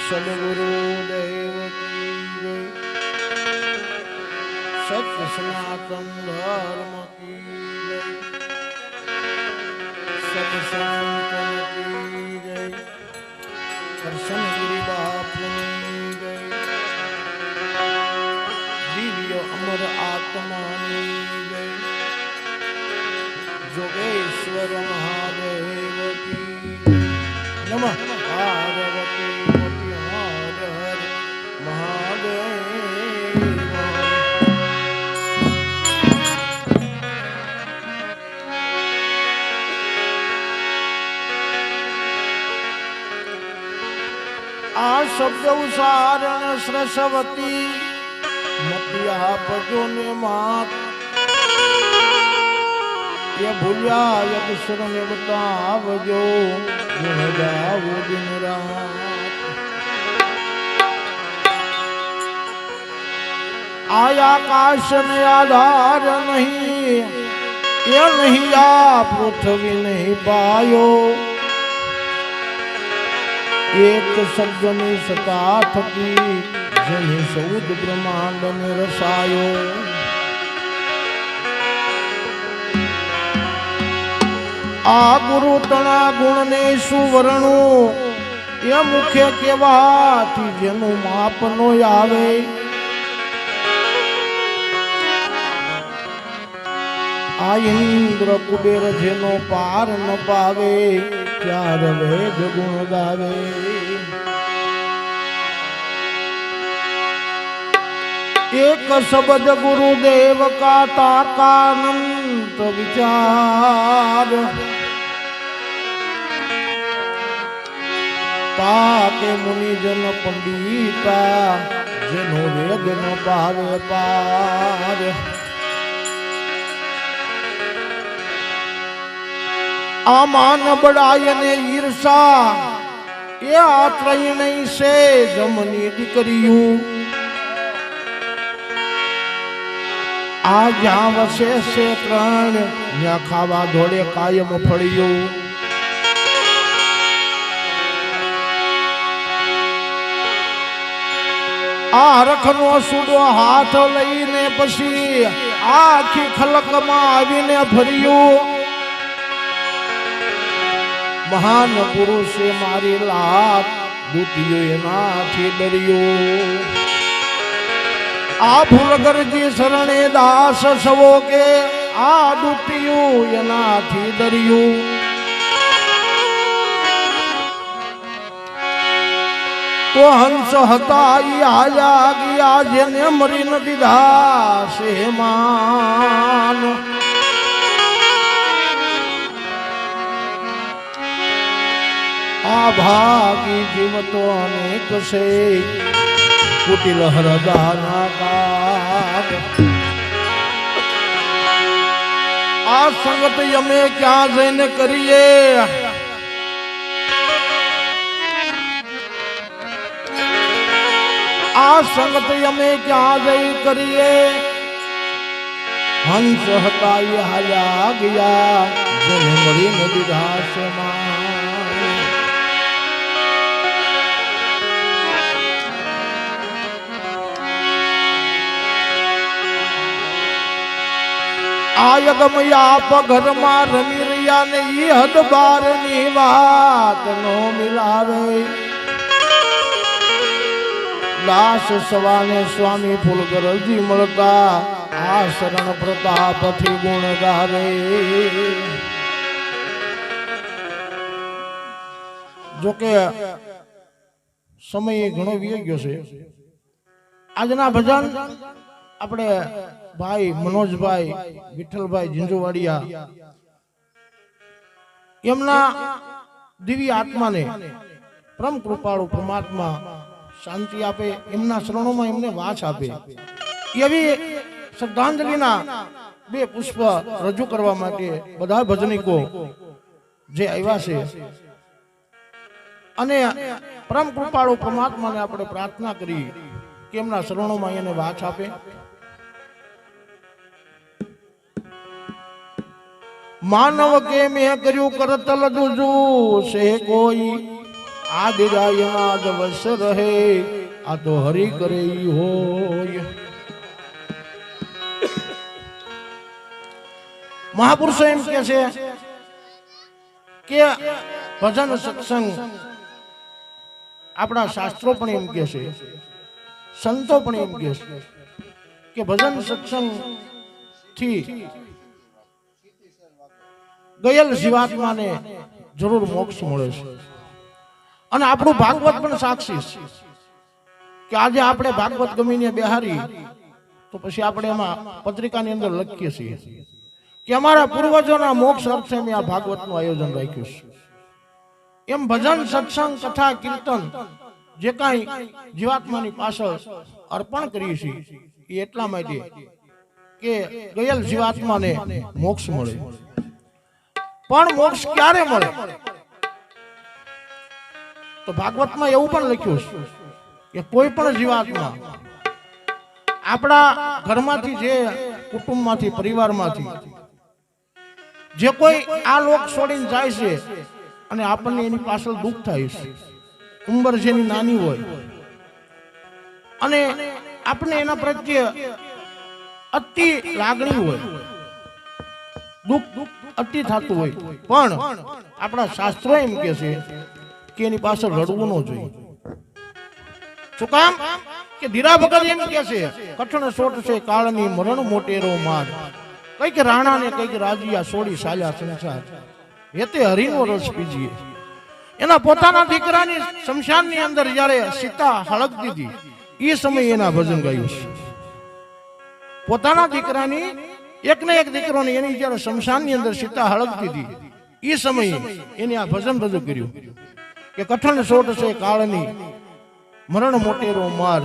સદગુરુદેવ કી જય. સત્ય સનાતન ધર્મ કી જય. સત્સંતન કી જય. કરશનગિરી બાપુની જય. દિવ્ય અમર આત્માની જય. જોગેશ્વર મહાદેવ કી નમઃ. પાર્વતી મોતી હર હર મહાદેવ. આ શબ્દ ઉસારણ સરસ્વતી મતિયા પજો ને માત એ ભૂલ્યા યક્ષર ને બતાવજો ગુણ ગાવો દિન રાત. આયા આકાશ ને આધાર નહીં એ નહીં આ પૃથ્વી નહીં પાયો. એક શબ્દની સતા થકી જેને સૌદ બ્રહ્માંડ ને રસાયો. આ ગુરુ તણા ગુણ ને સુવર્ણું એ મુખે કેવાથી જેનું માપ નો આવે. આ ઇન્દ્ર કુબેર જેનો પાર ન પાવે ચાર વેદ ગુણ ગાવે. એક શબ્દ ગુરુદેવ કા તાકાનંત વિચાર. તાકે મુનિજન પંડિતા જેનો વેદ ન પાવે પાર. આ માન બડાય ને ઈર્ષા એ આ ત્રણેય છે જમની દીકરીયું. આ જ્યાં વસે છે ત્રણ ત્યાં ખાવા ધોળે કાયમ ફળ્યું. આ હરખનો સુડો હાથ લઈને પછી આખી ખલકમાં આવીને ભર્યું. મહાન પુરુષે મારી લાત દૂતિયો એનાથી ડર્યો. આ ભૂલગરજી શરણે દાસ સવો કે આ દૂતિયું એનાથી ડર્યું. તો હંસ હતા ઈ આયા ગયા જેને મરી ન દીધા છે માન. આ ભાગી જીવતો અનેક છે કુટિલ હૃદયના કાગ. આ સંગત અમે ક્યાં જઈને કરીએ. આ સંગત અમે ક્યાં જઈ કરીએ. હંસ હતા એ હાલ્યા ગયા જેને મળી ન દીધા છે માન. આયગમયા પઘરમાં રમી રહ્યા ને ઈ હદ બાર ની વાત નો મિલાવે. દાસ સવાને સ્વામી ફૂલગરજી મળતા આ શરણ પ્રતાપથી ગુણ ગાવે. જોકે સમય ઘણો વી ગયો છે. આજના ભજન આપણે ભાઈ મનોજભાઈ વિઠ્ઠલભાઈ ઝીંઝુવાડિયા એમના દિવ્ય આત્માને પરમ કૃપાળુ પરમાત્મા શાંતિ આપે, એમના શરણોમાં એમને વાસ આપે એવી શ્રદ્ધાંજલિના બે પુષ્પ રજૂ કરવા માટે બધા ભજનિકો જે આવ્યા છે અને પરમ કૃપાળુ પરમાત્માને આપણે પ્રાર્થના કરી કે એમના શરણોમાં એને વાસ આપે. માનવ કે મેં કર્યું કરતલ દુજુ છે કોઈ આ દિરાયના દિવસ રહે આ તો હરી કરે ઈ હોય. મહાપુરુષો એમ કે છે કે ભજન સત્સંગ આપણા શાસ્ત્રો પણ એમ કે છે, સંતો પણ એમ કે છે કે ભજન સત્સંગ થી ગયેલ જીવાત્માને જરૂર મોક્ષ મળે છે. અને આપણું ભાગવત પણ સાક્ષી છે કે આજે આપણે ભાગવત ગમીને બેહારી તો પછી આપણે એમાં પત્રિકાની અંદર લખીએ છીએ કે અમારા પૂર્વજોના મોક્ષ અર્થે મેં આ ભાગવતનું આયોજન રાખ્યું છે. એમ ભજન સત્સંગ કથા કીર્તન જે કાંઈ જીવાત્માની પાછળ અર્પણ કરીએ છીએ એ એટલા માટે કે ગયેલ જીવાત્માને મોક્ષ મળે. પણ મોક્ષ ક્યારે મળે? તો ભાગવતમાં એવું પણ લખ્યું છે કે કોઈ પણ જીવાત્મા આપણા ઘરમાંથી, જે કુટુંબમાંથી, પરિવારમાંથી જે કોઈ આ લોક છોડીને જાય છે અને આપણને એની પાછળ દુઃખ થાય છે, ઉંમર જેની નાની હોય અને આપણે એના પ્રત્યે અતિ લાગણી હોય, દુઃખ અતિ થતું હોય, પણ આપણા શાસ્ત્રો એમ કે છે કે એની પાછળ રડવું ન જોઈએ. શું કામ? કે ધીરા ભગત એમ કે છે કઠણ સોટ છે કાળની મરણ મોટેરો માર, કઈક રાણા ને કઈક રાજીયા છોડી સાલ્યા સંસાર, હેતે હરિનો રસ પીજીએ. એના પોતાના દીકરાની શમશાનની અંદર જ્યારે સીતા હળગતી હતી એ સમયે એના ભજન ગાયું છે. પોતાના દીકરાની એક ને એક દીકરોને એની જ્યારે શમશાનની અંદર સીતા હળગતી હતી એ સમયે એને આ ભજન રજૂ કર્યું કે કઠણ સોટ છે કાળની મરણ મોટેરો માર,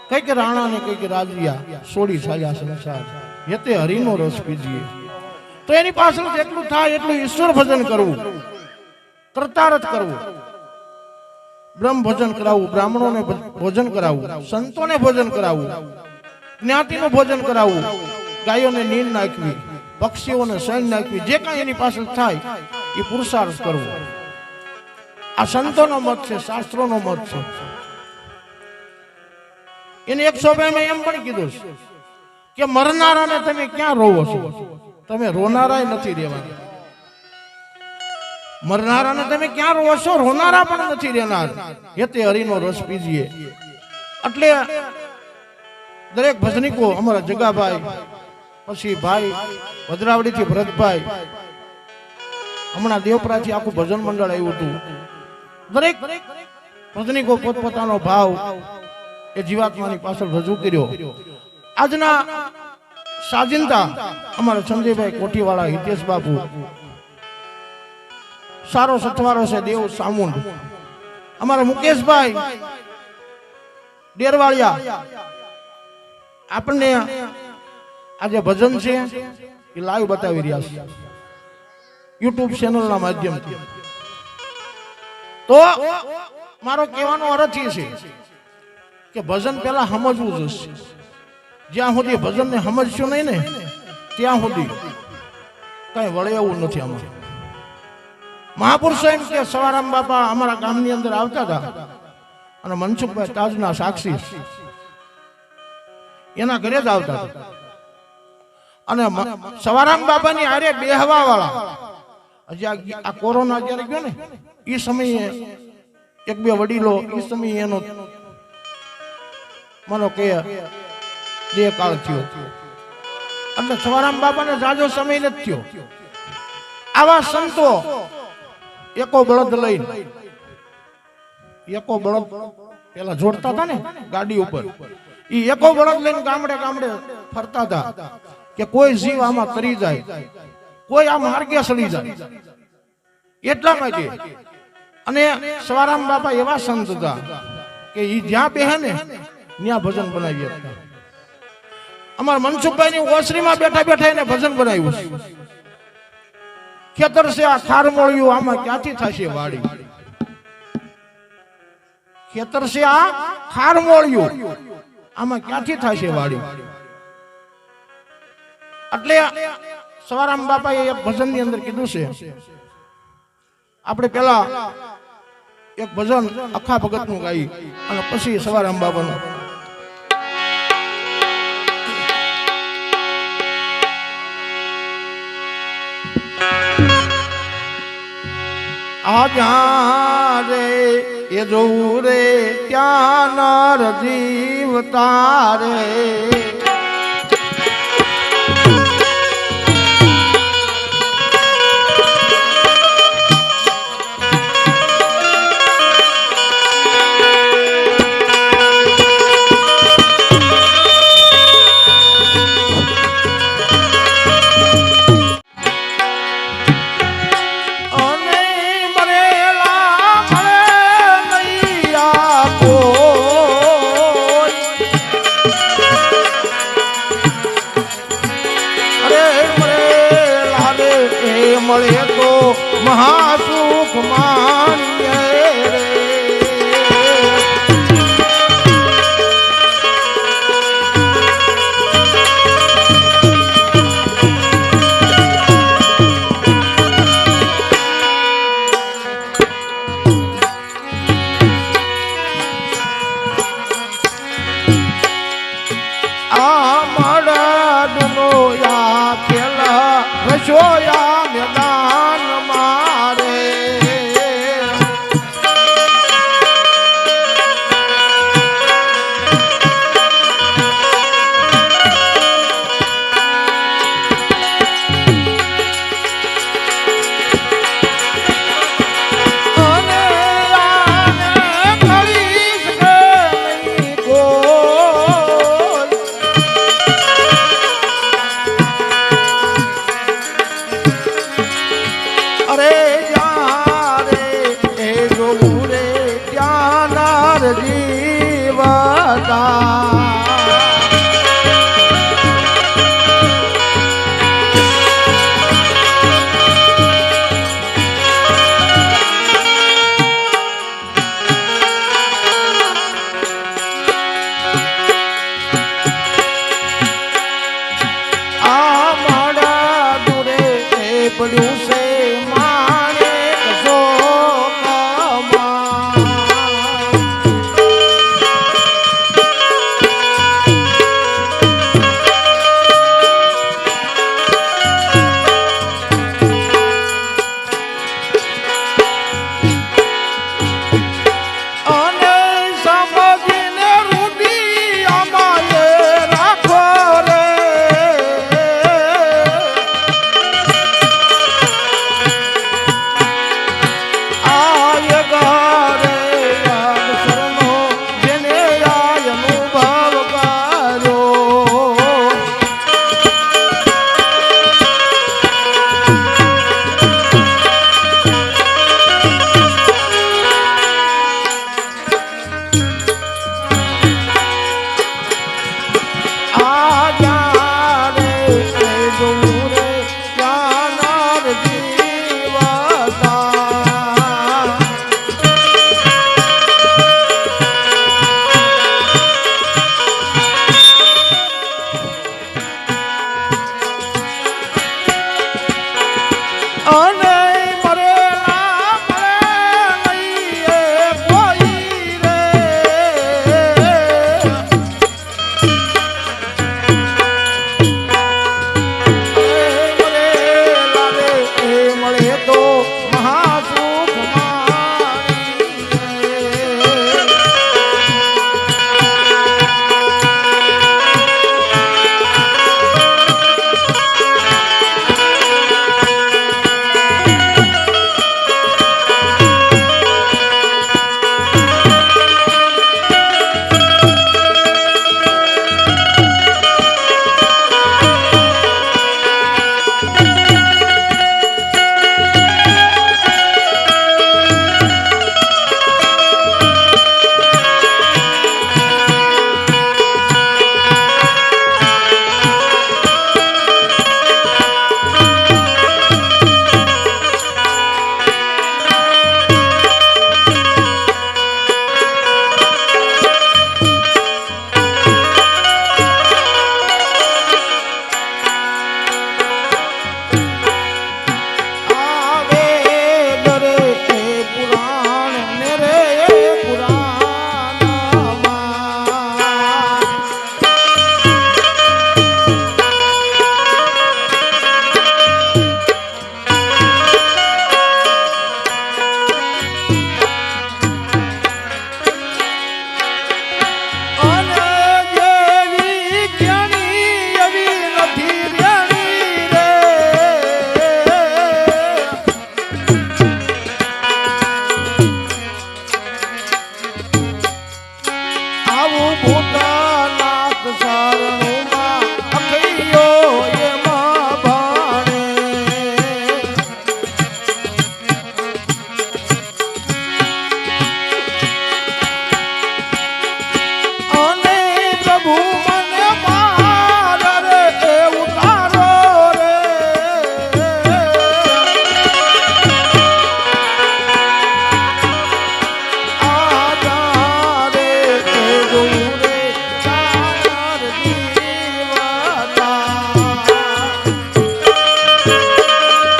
કઈક રાણા ને કઈક રાજીયા છોડી સાલ્યા સંસાર, હેતે હરિનો રસ પીજીએ. તો એની પાછળ જેટલું થાય એટલું ઈશ્વર ભજન કરવું, કરતારત કરવું, બ્રહ્મ ભજન કરાવવું, બ્રાહ્મણોને ભોજન કરાવવું, સંતોને ભોજન કરાવવું, જ્ઞાતિનું ભોજન કરાવવું, ગાયોને નીંદ નાખવી, પક્ષીઓને શણ નાખવી, જે કાંઈ એની પાછળ થાય એ પુરુષાર્થ કરવો. આ સંતોનો મત છે, શાસ્ત્રોનો મત છે. એને એક સોભામાં એમ પણ કીધું કે મરનારાને તમે ક્યાં રોવો છો? તમે રોનારા નથી રહેવાના. મરનારાને તમે ક્યાં રોવો છો? રોનારા પણ નથી રહેનાર. હેતે હરિનો રસ પીજીએ. એટલે દરેક ભજનીકો, અમારા જગાભાઈ, પછી ભાઈ ભદ્રાવડીથી ભરતભાઈ, હમણાં દેવપરાથી આખું ભજન મંડળ આવ્યું હતું. દરેક ભજનીકો પોતપોતાનો ભાવ એ જીવાત્માની પાછળ રજૂ કર્યો. આજના સાજિંદા અમારા સંજયભાઈ કોઠીવાળા, હિતેશ બાપુ, સારો સથવારો છે દેવ સામુંડ, અમારા મુકેશભાઈ ડેરવાળિયા, આપણને આજે ભજન છે એ લાઈવ બતાવી રહ્યા છે યુટ્યુબ ચેનલના માધ્યમથી. તો મારો કહેવાનો અર્થ એ છે કે ભજન પેલા સમજવું જોશે. જ્યાં સુધી ભજનને સમજશું નહીં ને ત્યાં સુધી કઈ વળે એવું નથી. આમાં મહાપુરુષો એમ કે સવારામ બાપા અમારા ગામની અંદર આવતા હતા અને મનસુખભાઈ તાજના સાક્ષી એના ઘરે જ આવતા હતા. અને સવારામ બાપાની આરે બેહવા વાળા, હજી આ કોરોના જયારે ગયો ને એ સમયે એક બે વડીલો, એ સમયે એનો માનો કે દેહકાળ થયો. એટલે સવારામ બાપાને જાજો સમય નથી થયો. આવા સંતો એકો બળદ લઈને, એકો બળદ પેલા જોડતા હતા ને ગાડી ઉપર, એ એકો બળદ લઈને ગામડે ગામડે ફરતા હતા કે કોઈ જીવ આમાં તરી જાય, કોઈ આ માર્ગે સડી જાય એટલા માટે. અને સવારામ બાપા એવા સંત હતા કે એ જ્યાં બેહે ને ત્યાં ભજન બનાવી હતા. અમારા મનસુખભાઈ ની ઓસરીમાં બેઠા બેઠા એને ભજન બનાવ્યું છે. ખેતર છે આ ખાર મળ્યું, આમાં ક્યાંથી થશે વાડી? ખેતર છે આ ખાર મળ્યું, આમાં ક્યાંથી થશે વાડી? એટલે સવારામ બાપાએ એક ભજન ની અંદર કીધું છે, આપણે પેલા એક ભજન આખા ભગતનું ગાઈ અને પછી સવારામ બાબાનું. આ જ્યાં રે એ જોવું રે ત્યાં નર જીવ તારે મળે તો મહાસુખ માણીએ રે. આ મળદનો યા પેલા રસોયા મેદાન મારે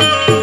છે